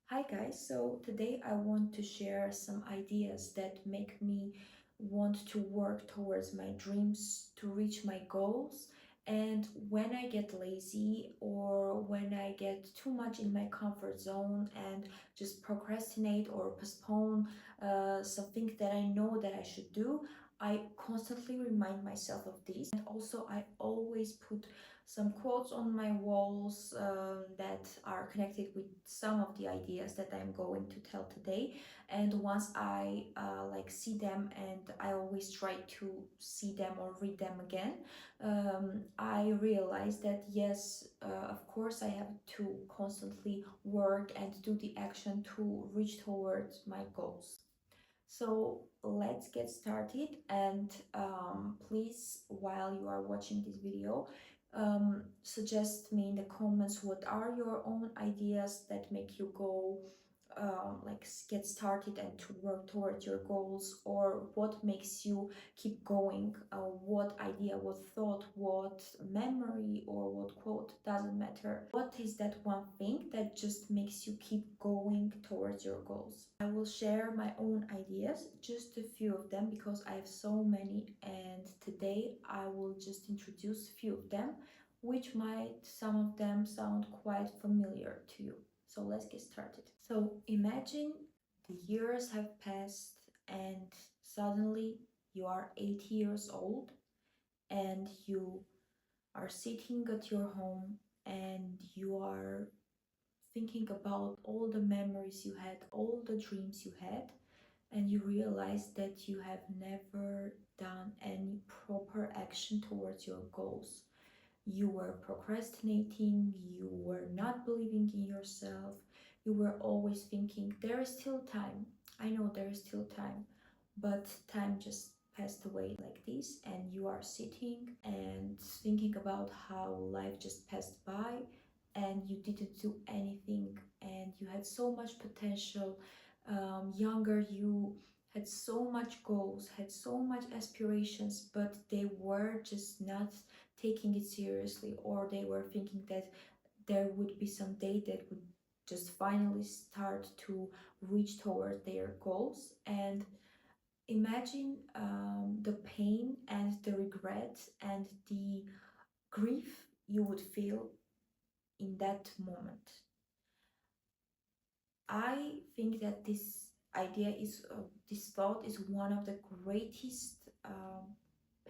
Hi guys, so today I want to share some ideas that make me want to work towards my dreams, to reach my goals. And when I get lazy or when I get too much in my comfort zone and just procrastinate or postpone something that I know that I should do, I constantly remind myself of this. And also, I always put some quotes on my walls that are connected with some of the ideas that I'm going to tell today. And once I see them, and I always try to see them or read them again, I realize that yes, of course I have to constantly work and do the action to reach towards my goals. So let's get started, and please, while you are watching this video, suggest me in the comments what are your own ideas that make you go get started and to work towards your goals, or what makes you keep going, what idea, what thought, what memory, or what quote, doesn't matter. What is that one thing that just makes you keep going towards your goals? I will share my own ideas, just a few of them, because I have so many, and today I will just introduce a few of them, which might some of them sound quite familiar to you. So let's get started. So imagine the years have passed and suddenly you are 80 years old and you are sitting at your home and you are thinking about all the memories you had, all the dreams you had, and you realize that you have never done any proper action towards your goals. You were procrastinating, you were not believing in yourself, you were always thinking, there is still time. I know there is still time, but time just passed away like this, and you are sitting and thinking about how life just passed by and you didn't do anything, and you had so much potential. Younger you had so much goals, had so much aspirations, but they were just not taking it seriously, or they were thinking that there would be some day that would just finally start to reach toward their goals. And imagine the pain and the regret and the grief you would feel in that moment. I think that this thought is one of the greatest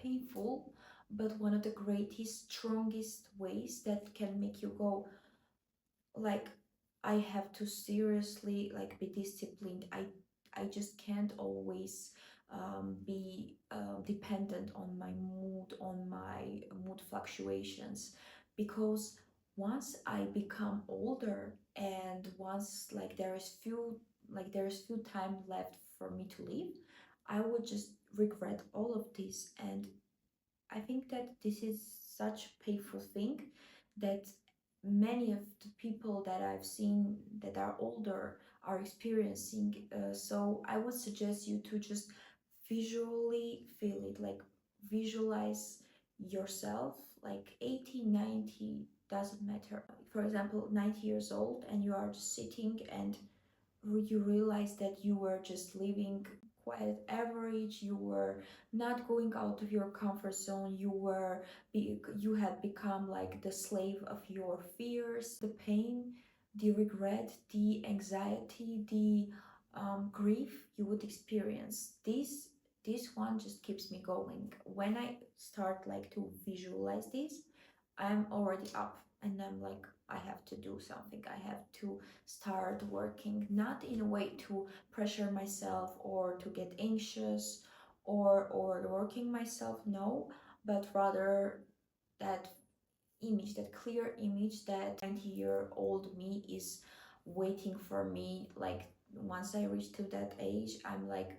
painful, but one of the greatest, strongest ways that can make you go like, I have to seriously be disciplined. I just can't always be dependent on my mood, on my mood fluctuations, because once I become older and once there is few time left for me to live, I would just regret all of this. And I think that this is such a painful thing that many of the people that I've seen that are older are experiencing. So I would suggest you to just visually feel it, like visualize yourself like 80, 90, doesn't matter. For example, 90 years old, and you are just sitting and you realize that you were just living quite average, you were not going out of your comfort zone, you had become like the slave of your fears, the pain, the regret, the anxiety, the grief you would experience. This one just keeps me going. When I start to visualize this, I'm already up and I'm like, I have to do something. I have to start working, not in a way to pressure myself or to get anxious or working myself, no, but rather that image, that clear image that 90-year-old me is waiting for me. Like, once I reach to that age, I'm like,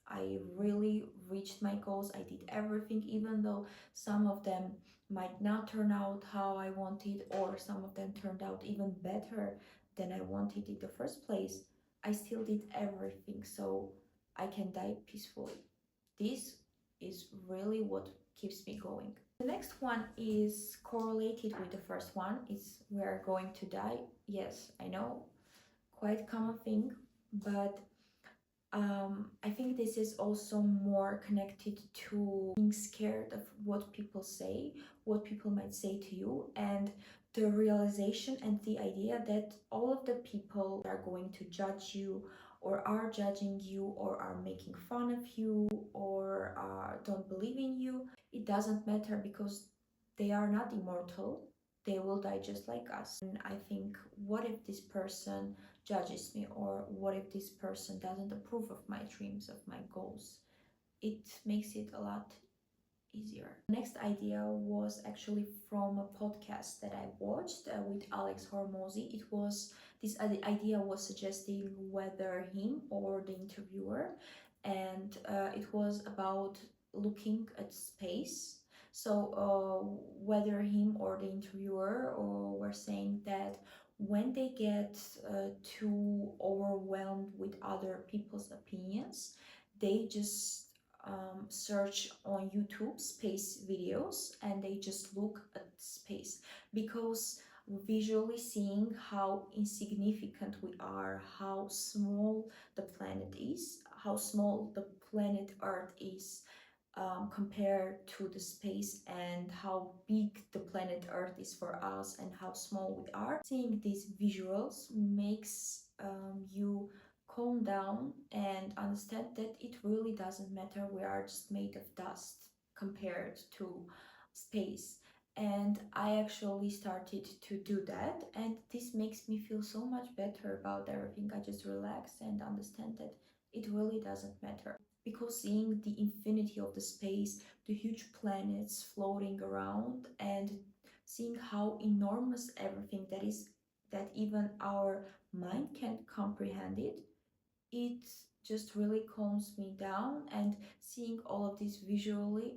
I really reached my goals. I did everything, even though some of them might not turn out how I wanted, or some of them turned out even better than I wanted in the first place. I still did everything so I can die peacefully. This is really what keeps me going. The next one is correlated with the first one. It's we're going to die. Yes, I know. quite common thing, but I think this is also more connected to being scared of what people say, what people might say to you, and the realization and the idea that all of the people are going to judge you, or are judging you, or are making fun of you, or don't believe in you. It doesn't matter because they are not immortal. They will die just like us. And I think, what if this person judges me, or what if this person doesn't approve of my dreams, of my goals? It makes it a lot easier. Next idea was actually from a podcast that I watched with Alex Hormozy. It was this idea was suggesting whether him or the interviewer, and it was about looking at space. So whether him or the interviewer were saying that when they get too overwhelmed with other people's opinions, they just search on YouTube space videos, and they just look at space, because visually seeing how insignificant we are, how small the planet is, how small the planet Earth is compared to the space, and how big the planet Earth is for us and how small we are. Seeing these visuals makes you calm down and understand that it really doesn't matter. We are just made of dust compared to space. And I actually started to do that, and this makes me feel so much better about everything. I just relax and understand that it really doesn't matter, because seeing the infinity of the space, the huge planets floating around, and seeing how enormous everything that is, that even our mind can't comprehend it, it just really calms me down. And seeing all of this visually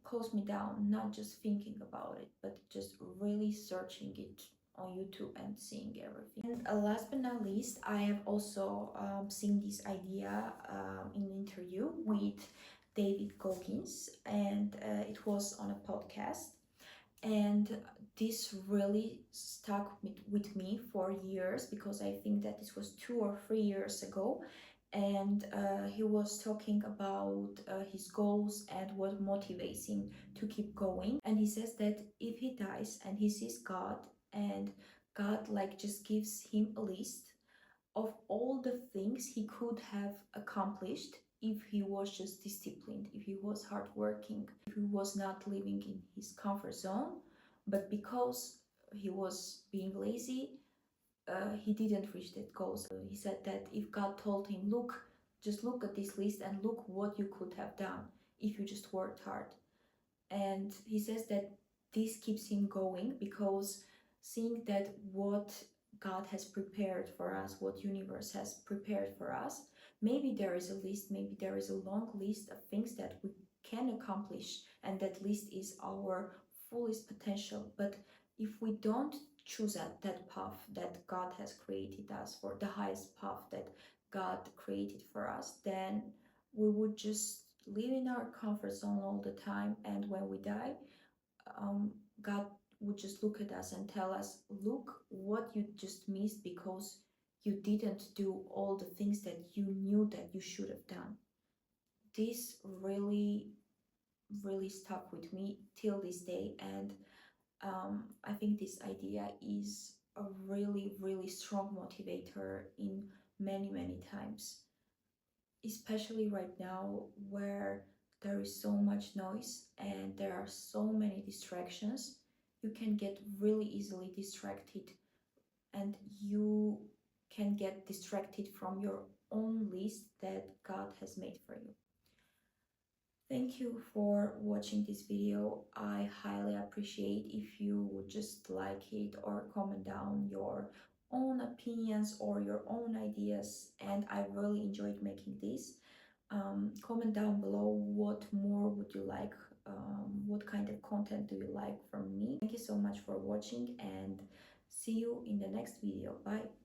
calms me down, not just thinking about it, but just really searching it on YouTube and seeing everything. And last but not least, I have also seen this idea in an interview with David Goggins, and it was on a podcast. And this really stuck with me for years, because I think that this was 2 or 3 years ago. And he was talking about his goals and what motivates him to keep going. And he says that if he dies and he sees God, and God like just gives him a list of all the things he could have accomplished if he was just disciplined, if he was hardworking, if he was not living in his comfort zone. But because he was being lazy, he didn't reach that goal. So he said that if God told him, look, just look at this list and look what you could have done if you just worked hard. And he says that this keeps him going, because seeing that what God has prepared for us, what universe has prepared for us, maybe there is a list, maybe there is a long list of things that we can accomplish, and that list is our fullest potential. But if we don't choose that path that God has created us for, the highest path that God created for us, then we would just live in our comfort zone all the time. And when we die, God would just look at us and tell us, look what you just missed because you didn't do all the things that you knew that you should have done. This really, really stuck with me till this day. And I think this idea is a really, really strong motivator in many, many times, especially right now where there is so much noise and there are so many distractions. You can get really easily distracted, and you can get distracted from your own list that God has made for you. Thank you for watching this video. I highly appreciate if you would just like it or comment down your own opinions or your own ideas, and I really enjoyed making this. Comment down below what more would you like, what kind of content do you like from me. Thank you so much for watching, and see you in the next video. Bye.